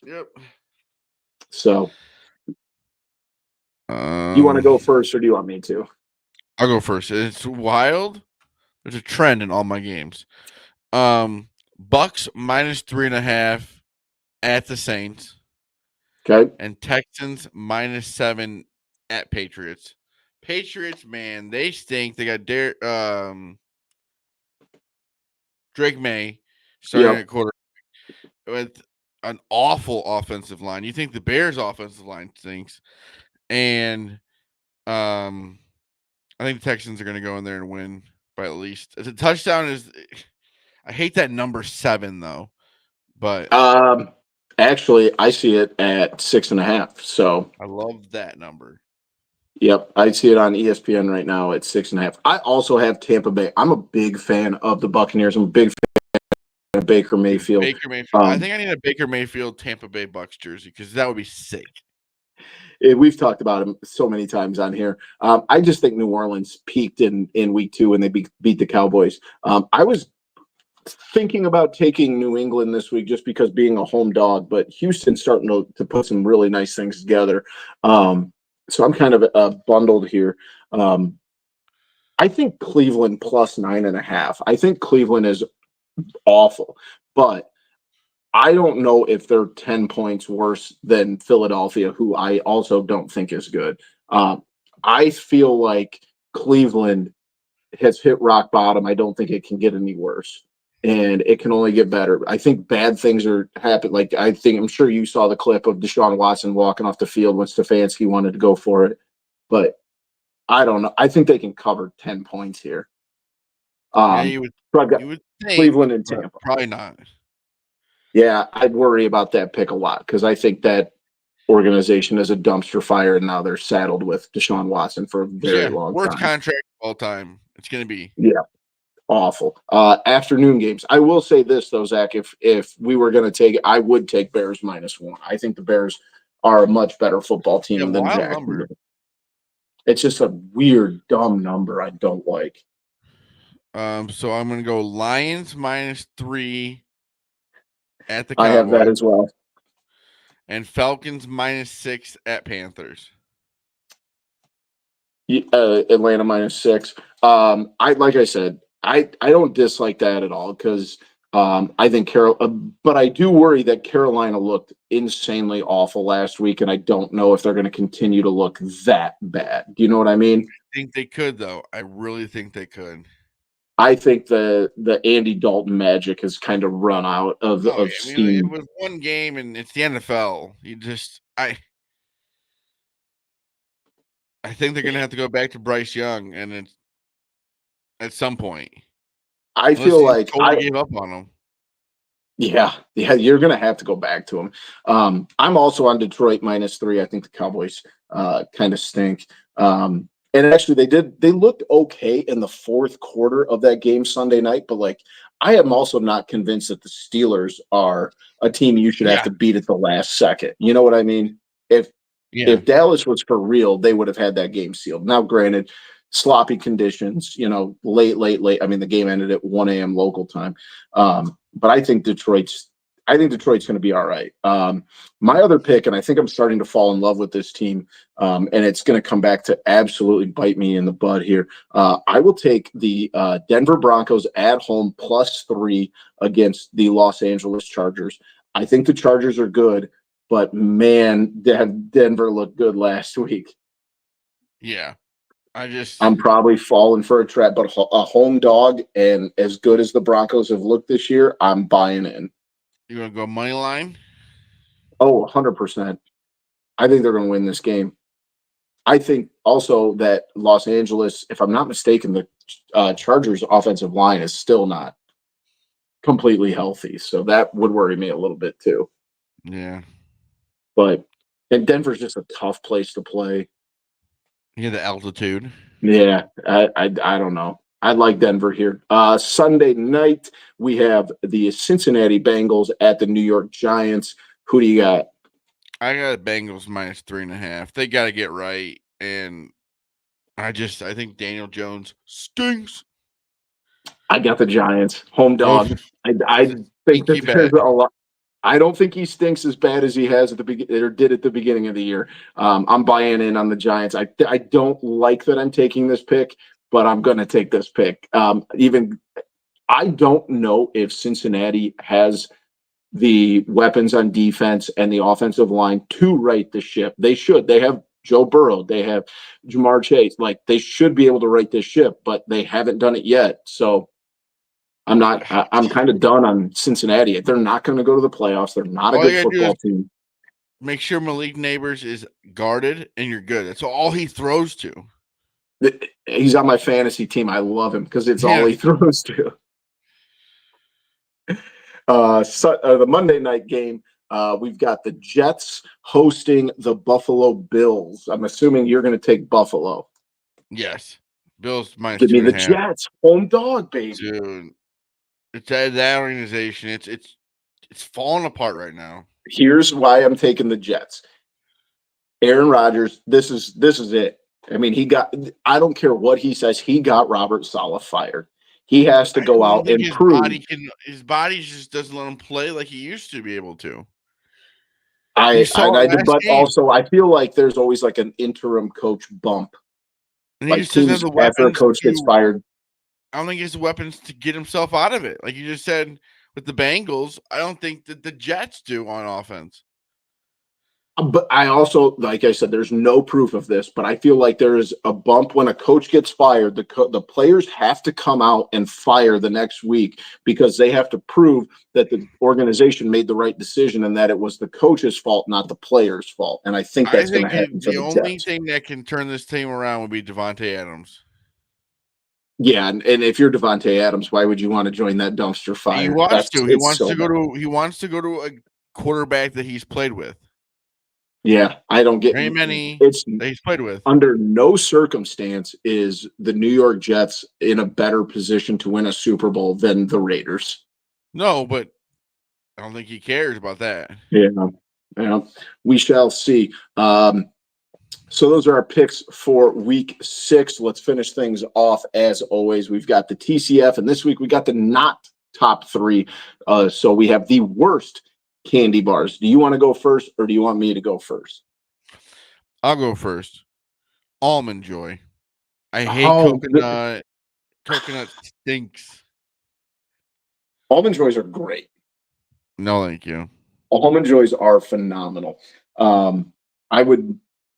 Yep. So, do you want to go first, or do you want me to? I'll go first. It's wild. There's a trend in all my games. Bucks -3.5 at the Saints. Okay. And Texans -7 at Patriots. Patriots, man, they stink. They got Drake May starting at quarterback with an awful offensive line. You think the Bears' offensive line stinks, and I think the Texans are going to go in there and win by at least. The touchdown is. I hate that number 7 though, but actually, I see it at 6.5. So I love that number. yep, I see it on ESPN right now at 6.5. I also have Tampa Bay. I'm a big fan of the Buccaneers. I'm a big fan of Baker Mayfield. Baker Mayfield. I think I need a Baker Mayfield Tampa Bay Bucks jersey because that would be sick. We've talked about him so many times on here. I just think New Orleans peaked in week 2 when they beat the Cowboys. I was thinking about taking New England this week just because being a home dog, but Houston's starting to put some really nice things together. So I'm kind of bundled here. I think Cleveland plus 9.5. I think Cleveland is awful, but I don't know if they're 10 points worse than Philadelphia, who I also don't think is good. I feel like Cleveland has hit rock bottom. I don't think it can get any worse, and it can only get better. I think bad things are happening. Like I'm sure you saw the clip of Deshaun Watson walking off the field when Stefanski wanted to go for it, but I don't know. I think they can cover 10 points here. Yeah, So I've got you would think Cleveland and Tampa. Probably not. Yeah, I'd worry about that pick a lot because I think that organization is a dumpster fire, and now they're saddled with Deshaun Watson for a very long worst time. contract of all time. It's going to be. Yeah, awful. Afternoon games. I will say this though, Zach. If we were going to take it, I would take Bears -1. I think the Bears are a much better football team than Jacksonville. It's just a weird, dumb number I don't like. So I'm going to go Lions -3 at the Cowboys. I have that as well. And Falcons -6 at Panthers. Atlanta -6. Like I said, I don't dislike that at all because I think but I do worry that Carolina looked insanely awful last week, and I don't know if they're going to continue to look that bad. Do you know what I mean? I think they could, though. I really think they could. I think the Andy Dalton magic has kind of run out of steam. It was one game, and it's the NFL. I think they're going to have to go back to Bryce Young, and it's at some point. I feel like I gave up on him. Yeah, you're going to have to go back to him. I'm also on Detroit -3. I think the Cowboys kind of stink. And actually, they looked okay in the fourth quarter of that game Sunday night, but like I am also not convinced that the Steelers are a team you should have to beat at the last second. You know what I mean? If Dallas was for real, they would have had that game sealed. Now, granted, sloppy conditions, late. I mean, the game ended at 1 a.m. local time. But I think Detroit's going to be all right. My other pick, and I think I'm starting to fall in love with this team, and it's going to come back to absolutely bite me in the butt here. I will take the Denver Broncos at home +3 against the Los Angeles Chargers. I think the Chargers are good, but man, Denver looked good last week. Yeah. I'm probably falling for a trap, but a home dog and as good as the Broncos have looked this year, I'm buying in. You going to go money line? Oh, 100%. I think they're going to win this game. I think also that Los Angeles, if I'm not mistaken, the Chargers' offensive line is still not completely healthy. So that would worry me a little bit too. Yeah. But and Denver's just a tough place to play. Yeah, the altitude. Yeah, I don't know. I like Denver here. Sunday night we have the Cincinnati Bengals at the New York Giants. Who do you got? I got Bengals minus 3.5. They got to get right, and I think Daniel Jones stinks. I got the Giants home dog. I think that there's a lot. I don't think he stinks as bad as he has at the beginning or did at the beginning of the year. I'm buying in on the Giants. I don't like that I'm taking this pick, but I'm going to take this pick. I don't know if Cincinnati has the weapons on defense and the offensive line to right the ship. They should. They have Joe Burrow. They have Jamar Chase. Like they should be able to right this ship, but they haven't done it yet. So I'm kind of done on Cincinnati. They're not going to go to the playoffs. They're not a good football team. Make sure Malik Neighbors is guarded and you're good. That's all he throws to. He's on my fantasy team. I love him because it's all he throws to. The Monday night game, we've got the Jets hosting the Buffalo Bills. I'm assuming you're going to take Buffalo. Yes. Bills minus Give me the 2.5. Jets. Home dog, baby. Dude, it's that organization. It's falling apart right now. Here's why I'm taking the Jets. Aaron Rodgers, this is it. I mean, I don't care what he says, he got Robert Saleh fired. He has to go out and prove his body just doesn't let him play like he used to be able to. But also I feel like there's always like an interim coach bump. And he just doesn't have the weapons after a coach gets fired. I don't think he has the weapons to get himself out of it. Like you just said with the Bengals, I don't think that the Jets do on offense. But I also, like I said, there's no proof of this, but I feel like there is a bump when a coach gets fired. The players have to come out and fire the next week because they have to prove that the organization made the right decision and that it was the coach's fault, not the player's fault. And I think that's going to happen. The only thing that can turn this team around would be Devontae Adams. Yeah, and if you're Devontae Adams, why would you want to join that dumpster fire? He wants to. He wants to go to a quarterback that he's played with. Yeah, I don't get very many that he's played with. Under no circumstance is the New York Jets in a better position to win a Super Bowl than the Raiders. No, but I don't think he cares about that. Yeah, we shall see. So those are our picks for week 6. Let's finish things off as always. We've got the TCF, and this week we got the not top 3. So we have the worst candy bars. Do you want to go first or do you want me to go first? I'll go first. Almond Joy. I hate coconut. Coconut stinks. Almond Joys are great. No, thank you. Almond Joys are phenomenal.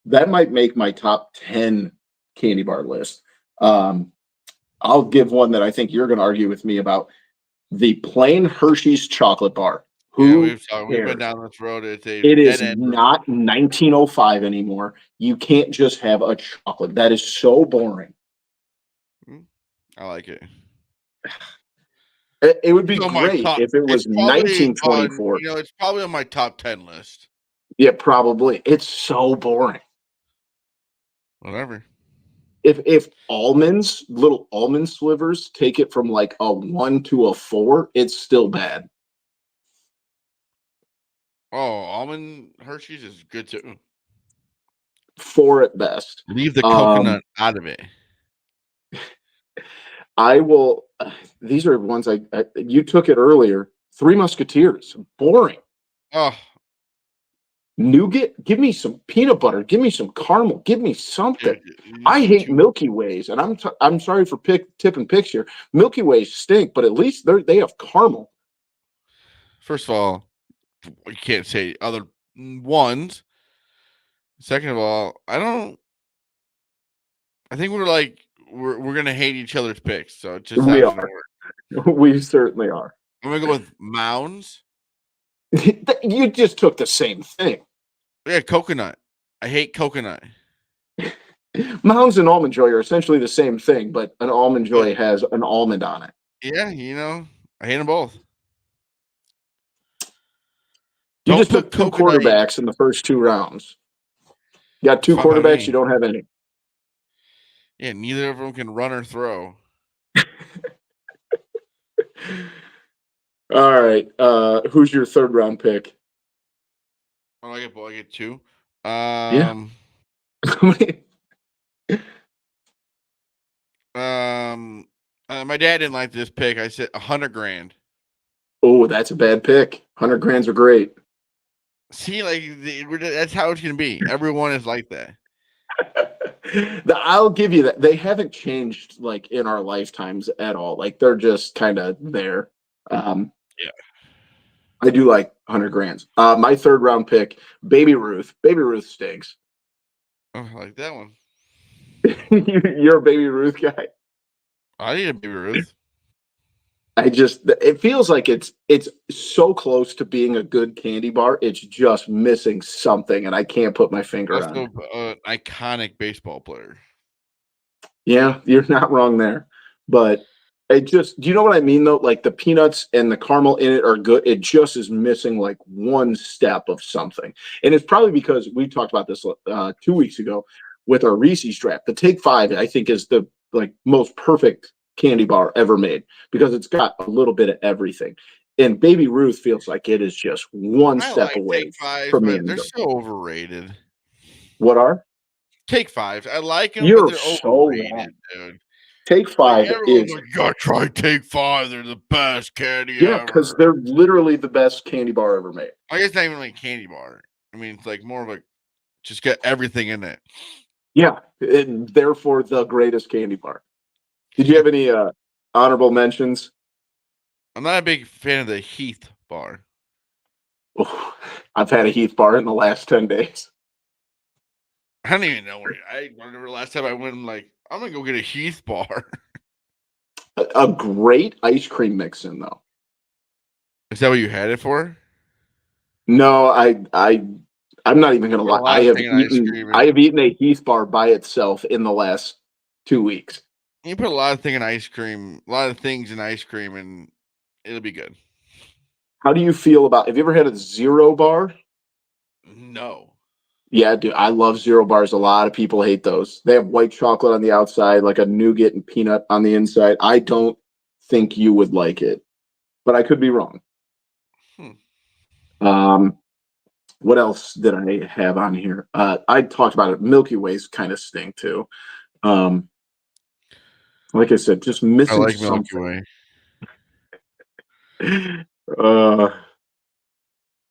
That might make my top 10 candy bar list. I'll give one that I think you're going to argue with me about. The plain Hershey's chocolate bar. We've been down this road. It is not 1905 anymore. You can't just have a chocolate. That is so boring. I like it. It would be great if it was 1924. It's probably on my top 10 list. Yeah, probably. It's so boring. Whatever. If almonds, little almond slivers, take it from like a 1 to a 4, it's still bad. Oh, almond Hershey's is good too. 4 at best. Leave the coconut out of it. I will. These are ones you took it earlier. 3 Musketeers. Boring. Oh. Nougat, give me some peanut butter, give me some caramel, give me something. I hate Milky Ways, and I'm sorry for tipping picks here. Milky Ways stink, but at least they have caramel. First of all, you can't say other ones. Second of all, I think we're gonna hate each other's picks, so it just we are. We certainly are. I'm gonna go with Mounds. You just took the same thing. Yeah, coconut. I hate coconut. Mounds and Almond Joy are essentially the same thing, but an Almond Joy has an almond on it. Yeah, I hate them both. You Don't just took put two coconut. quarterbacks in the first 2 rounds. You got 2 Fine by quarterbacks, me. you don't have any. Yeah, neither of them can run or throw. All right. Who's your 3rd round pick? Oh, I get 2. Yeah. My dad didn't like this pick. I said $100,000. Oh, that's a bad pick. 100 grands are great. See, that's how it's gonna be. Everyone is like that. I'll give you that. They haven't changed like in our lifetimes at all. Like they're just kind of there. Yeah. I do like 100 grands. My 3rd round pick, Baby Ruth. Baby Ruth stinks. Oh, I like that one. You're a Baby Ruth guy. I need a Baby Ruth. It feels like it's so close to being a good candy bar. It's just missing something, and I can't put my finger on it. Also, iconic baseball player. Yeah, you're not wrong there. But do you know what I mean though? Like the peanuts and the caramel in it are good. It just is missing like one step of something. And it's probably because we talked about this 2 weeks ago with our Reese's draft. The Take 5, I think, is the like most perfect candy bar ever made because it's got a little bit of everything. And Baby Ruth feels like it is just one I step like away Take 5s, from but they're being so overrated. What are? Take 5s. I like them, but You're they're so overrated, wrong. dude. Take Like 5 everyone's is like, you gotta try Take 5. They're the best candy because ever. they're literally the best candy bar ever made. I guess not even like candy bar. I mean, it's like more of a just get everything in it. Yeah, and therefore the greatest candy bar. Did you have any honorable mentions? I'm not a big fan of the Heath bar. Oh, I've had a Heath bar in the last 10 days. I don't even know where I remember last time I went. I'm like, I'm gonna go get a Heath bar. A great ice cream mix in though. Is that what you had it for? No, I'm not even gonna Put a lie. lot of thing in ice cream I and have eaten a Heath bar by itself in the last 2 weeks. you put a lot of thing in ice cream, a lot of things in ice cream, and it'll be good. How do you feel about? Have you ever had a zero bar? No. Yeah, dude, I love zero bars. A lot of people hate those. They have white chocolate on the outside, like a nougat and peanut on the inside. I don't think you would like it, but I could be wrong. Um, what else did I have on here? I talked about it. Milky Ways kind of stink too. Um, like I said, just I missing like Milky something. Way.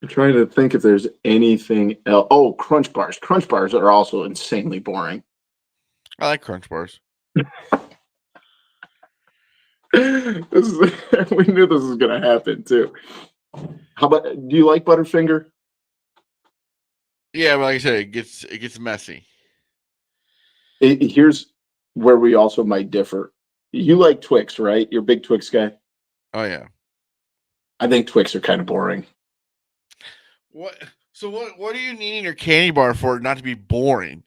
I'm trying to think if there's anything else. Oh, Crunch Bars. Crunch Bars are also insanely boring. I like Crunch Bars. We knew this was going to happen too. How about? Do you like Butterfinger? Yeah, but like I said, it gets messy. Here's where we also might differ. You like Twix, right? You're a big Twix guy. Oh yeah. I think Twix are kind of boring. What? So what are you needing your candy bar for not to be boring?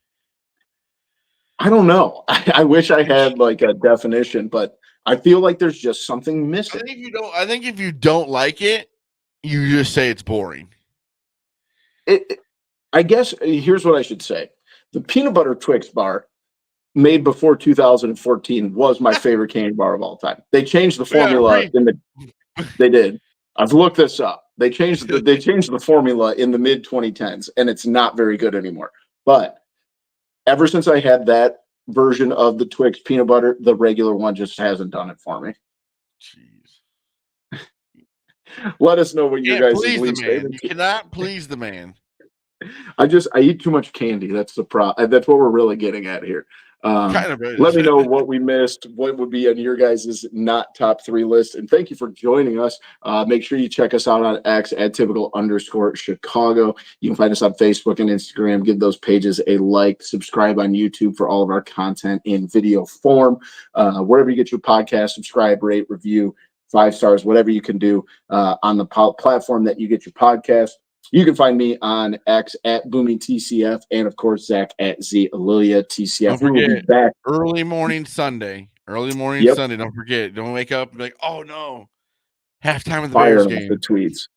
I don't know. I wish I had like a definition, but I feel like there's just something missing. I think if you don't like it, you just say it's boring. I guess here's what I should say. The peanut butter Twix bar made before 2014 was my favorite candy bar of all time. They changed the formula they did. I've looked this up. They changed the formula in the mid 2010s and it's not very good anymore. But ever since I had that version of the Twix peanut butter, the regular one just hasn't done it for me. Jeez. Let us know what your guys' please the least man. favorite. You cannot please the man. I eat too much candy. That's the problem. That's what we're really getting at here. Kind of is. Let me know what we missed, what would be on your guys' not top 3 list. And thank you for joining us. Make sure you check us out on X at typical_Chicago. You can find us on Facebook and Instagram. Give those pages a like. Subscribe on YouTube for all of our content in video form. Wherever you get your podcast, subscribe, rate, review, 5 stars, whatever you can do on the platform that you get your podcast. You can find me on X at Booming TCF, and of course Zach at Z Alilia TCF. Don't We will be forget, back. early morning Sunday. Yep. Sunday. Don't forget. Don't wake up and be like, oh no, halftime of the Bears Firing off the game. tweets.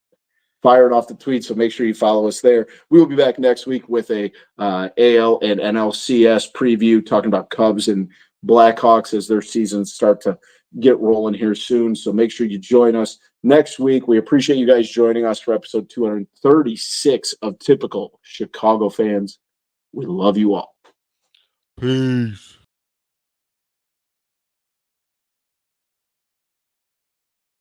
Firing off the tweets, so make sure you follow us there. We will be back next week with a AL and NLCS preview, talking about Cubs and Blackhawks as their seasons start to get rolling here soon. So make sure you join us next week. We appreciate you guys joining us for episode 236 of Typical Chicago Fans. We love you all. Peace.